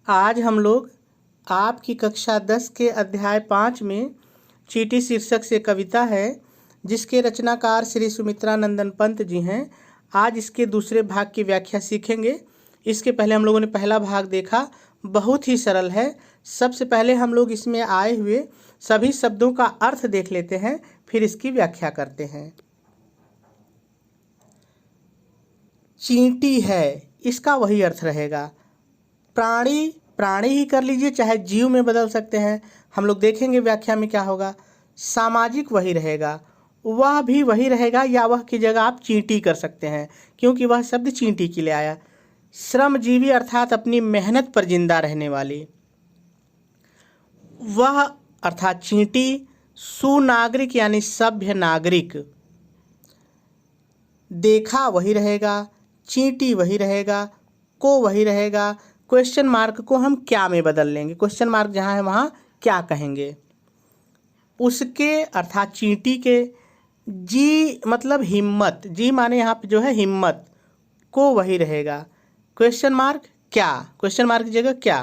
आज हम लोग आपकी कक्षा 10 के अध्याय 5 में चींटी शीर्षक से कविता है जिसके रचनाकार श्री सुमित्रा नंदन पंत जी हैं। आज इसके दूसरे भाग की व्याख्या सीखेंगे। इसके पहले हम लोगों ने पहला भाग देखा, बहुत ही सरल है। सबसे पहले हम लोग इसमें आए हुए सभी शब्दों का अर्थ देख लेते हैं, फिर इसकी व्याख्या करते हैं। चींटी है, इसका वही अर्थ रहेगा। प्राणी, प्राणी ही कर लीजिए, चाहे जीव में बदल सकते हैं। हम लोग देखेंगे व्याख्या में क्या होगा। सामाजिक वही रहेगा, वह भी वही रहेगा, या वह की जगह आप चींटी कर सकते हैं क्योंकि वह शब्द चींटी के लिए आया। श्रमजीवी अर्थात अपनी मेहनत पर जिंदा रहने वाली, वह अर्थात चींटी। सुनागरिक यानी सभ्य नागरिक, देखा वही रहेगा, चींटी वही रहेगा, को वही रहेगा। क्वेश्चन मार्क को हम क्या में बदल लेंगे, क्वेश्चन मार्क जहाँ है वहाँ क्या कहेंगे। उसके अर्थात चींटी के। जी मतलब हिम्मत, जी माने यहाँ पे जो है हिम्मत, को वही रहेगा। क्वेश्चन मार्क क्या, क्वेश्चन मार्क की जगह क्या।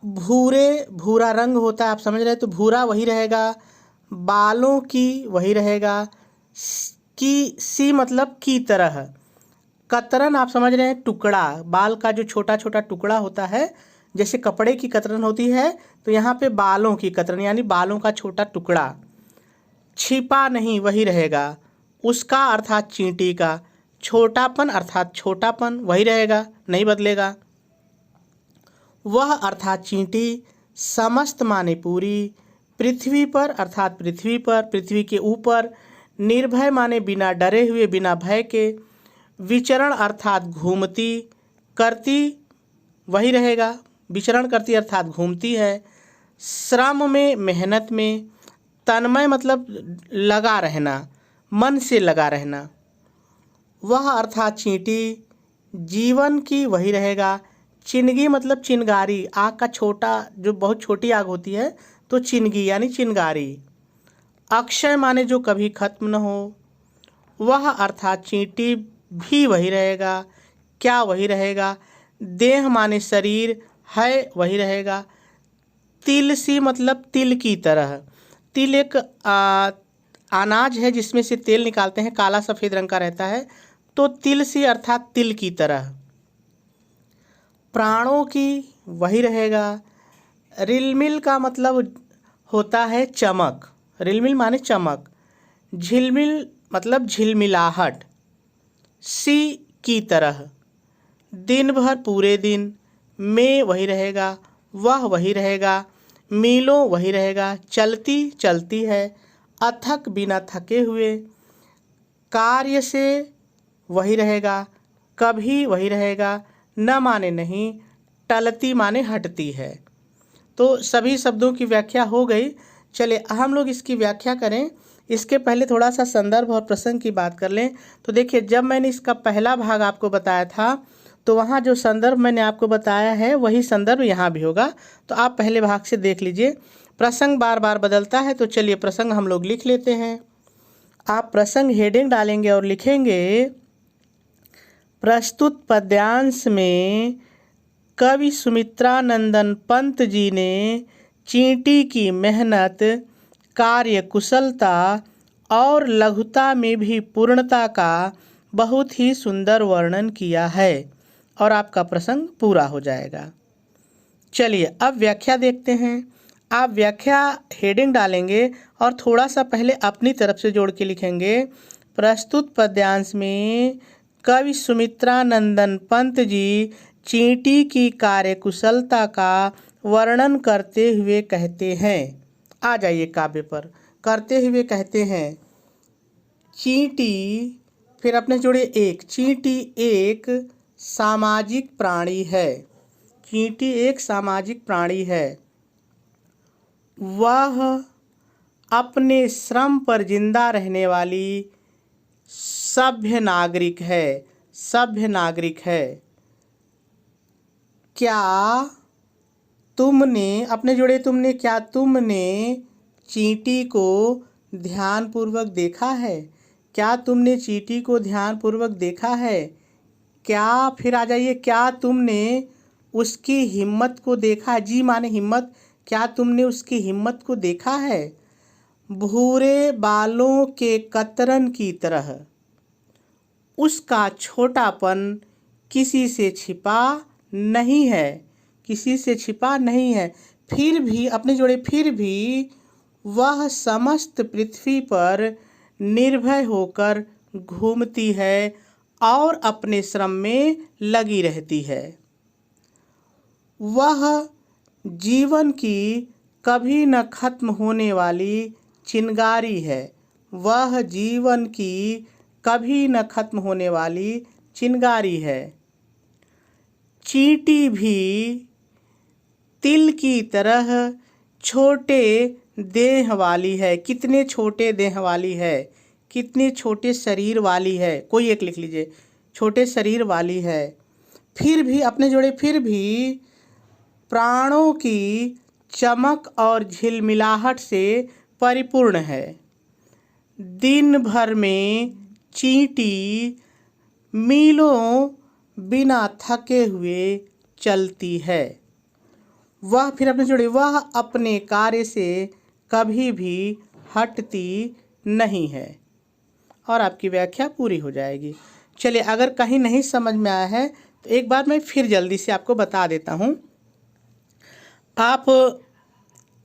भूरे, भूरा रंग होता है, आप समझ रहे हैं, तो भूरा वही रहेगा। बालों की वही रहेगा। की, सी मतलब की तरह। कतरन आप समझ रहे हैं, टुकड़ा, बाल का जो छोटा छोटा टुकड़ा होता है, जैसे कपड़े की कतरन होती है, तो यहाँ पे बालों की कतरन यानी बालों का छोटा टुकड़ा। छिपा नहीं वही रहेगा, उसका अर्थात चींटी का। छोटापन अर्थात छोटापन वही रहेगा, नहीं बदलेगा। वह अर्थात चींटी। समस्त माने पूरी। पृथ्वी पर अर्थात पृथ्वी पर, पृथ्वी के ऊपर। निर्भय माने बिना डरे हुए, बिना भय के। विचरण अर्थात घूमती। करती वही रहेगा, विचरण करती अर्थात घूमती है। श्रम में, मेहनत में। तन्मय मतलब लगा रहना, मन से लगा रहना। वह अर्थात चींटी। जीवन की वही रहेगा। चिनगी मतलब चिनगारी, आग का छोटा, जो बहुत छोटी आग होती है तो चिनगी यानी चिनगारी। अक्षय माने जो कभी खत्म न हो। वह अर्थात चींटी भी वही रहेगा, क्या वही रहेगा। देह माने शरीर, है वही रहेगा। तिल सी मतलब तिल की तरह। तिल एक अनाज है जिसमें से तेल निकालते हैं, काला सफ़ेद रंग का रहता है, तो तिल सी अर्थात तिल की तरह। प्राणों की वही रहेगा। रिलमिल का मतलब होता है चमक, रिलमिल माने चमक। झिलमिल मतलब झिलमिलाहट। सी की तरह। दिन भर पूरे दिन। में वही रहेगा, वह वही रहेगा। मीलों वही रहेगा, चलती चलती है। अथक बिना थके हुए। कार्य से वही रहेगा, कभी वही रहेगा। न माने नहीं, टलती माने हटती है। तो सभी शब्दों की व्याख्या हो गई। चलिए हम लोग इसकी व्याख्या करें। इसके पहले थोड़ा सा संदर्भ और प्रसंग की बात कर लें। तो देखिए, जब मैंने इसका पहला भाग आपको बताया था तो वहाँ जो संदर्भ मैंने आपको बताया है वही संदर्भ यहाँ भी होगा, तो आप पहले भाग से देख लीजिए। प्रसंग बार बार बदलता है, तो चलिए प्रसंग हम लोग लिख लेते हैं। आप प्रसंग हेडिंग डालेंगे और लिखेंगे, प्रस्तुत पद्यांश में कवि सुमित्रा नंदन पंत जी ने चींटी की मेहनत, कार्य कुशलता और लघुता में भी पूर्णता का बहुत ही सुंदर वर्णन किया है, और आपका प्रसंग पूरा हो जाएगा। चलिए अब व्याख्या देखते हैं। आप व्याख्या हेडिंग डालेंगे और थोड़ा सा पहले अपनी तरफ से जोड़ के लिखेंगे, प्रस्तुत पद्यांश में कवि सुमित्रा नंदन पंत जी चींटी की कार्यकुशलता का वर्णन करते हुए कहते हैं। आ जाइए काव्य पर। करते हुए कहते हैं, चींटी, फिर अपने जोड़े एक। चींटी एक सामाजिक प्राणी है। चींटी एक सामाजिक प्राणी है। वह अपने श्रम पर जिंदा रहने वाली सभ्य नागरिक है, सभ्य नागरिक है। क्या तुमने, अपने जोड़े तुमने, क्या तुमने चींटी को ध्यानपूर्वक देखा है। क्या तुमने चींटी को ध्यानपूर्वक देखा है। क्या, फिर आ जाइए, क्या तुमने उसकी हिम्मत को देखा? जी माने हिम्मत, क्या तुमने उसकी हिम्मत को देखा है? भूरे बालों के कतरन की तरह उसका छोटापन किसी से छिपा नहीं है, किसी से छिपा नहीं है। फिर भी, अपने जोड़े, फिर भी वह समस्त पृथ्वी पर निर्भय होकर घूमती है और अपने श्रम में लगी रहती है। वह जीवन की कभी न खत्म होने वाली चिंगारी है। वह जीवन की कभी न खत्म होने वाली चिंगारी है। चींटी भी तिल की तरह छोटे देह वाली है। कितने छोटे देह वाली है, कितने छोटे शरीर वाली है, कोई एक लिख लीजिए, छोटे शरीर वाली है। फिर भी, अपने जोड़े, फिर भी प्राणों की चमक और झिलमिलाहट से परिपूर्ण है। दिन भर में चींटी मीलों बिना थके हुए चलती है। वह, फिर अपने जोड़े, वह अपने कार्य से कभी भी हटती नहीं है। और आपकी व्याख्या पूरी हो जाएगी। चलिए, अगर कहीं नहीं समझ में आया है तो एक बार मैं फिर जल्दी से आपको बता देता हूँ। आप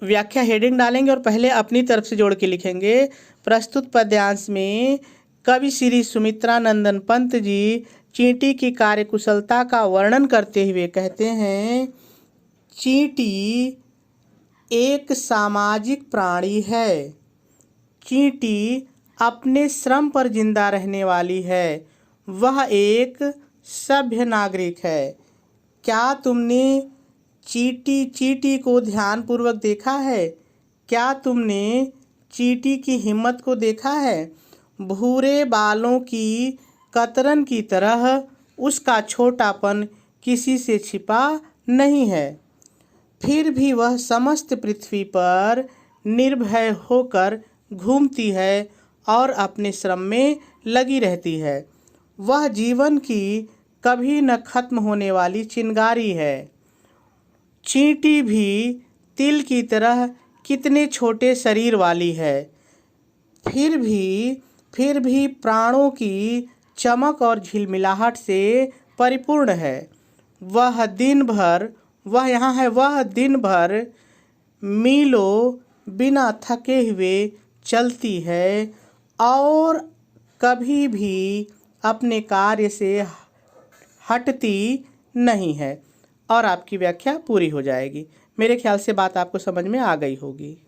व्याख्या हेडिंग डालेंगे और पहले अपनी तरफ से जोड़ के लिखेंगे। प्रस्तुत पद्यांश में कवि श्री सुमित्रा नंदन पंत जी चींटी की कार्यकुशलता का वर्णन करते हुए कहते हैं, चींटी एक सामाजिक प्राणी है। चींटी अपने श्रम पर जिंदा रहने वाली है। वह एक सभ्य नागरिक है। क्या तुमने चींटी को ध्यानपूर्वक देखा है? क्या तुमने चींटी की हिम्मत को देखा है? भूरे बालों की कतरन की तरह उसका छोटापन किसी से छिपा नहीं है। फिर भी वह समस्त पृथ्वी पर निर्भय होकर घूमती है और अपने श्रम में लगी रहती है। वह जीवन की कभी न खत्म होने वाली चिंगारी है। चींटी भी तिल की तरह कितने छोटे शरीर वाली है। फिर भी प्राणों की चमक और झिलमिलाहट से परिपूर्ण है। वह दिन भर, वह यहाँ है, वह दिन भर मीलों बिना थके हुए चलती है और कभी भी अपने कार्य से हटती नहीं है। और आपकी व्याख्या पूरी हो जाएगी। मेरे ख्याल से बात आपको समझ में आ गई होगी।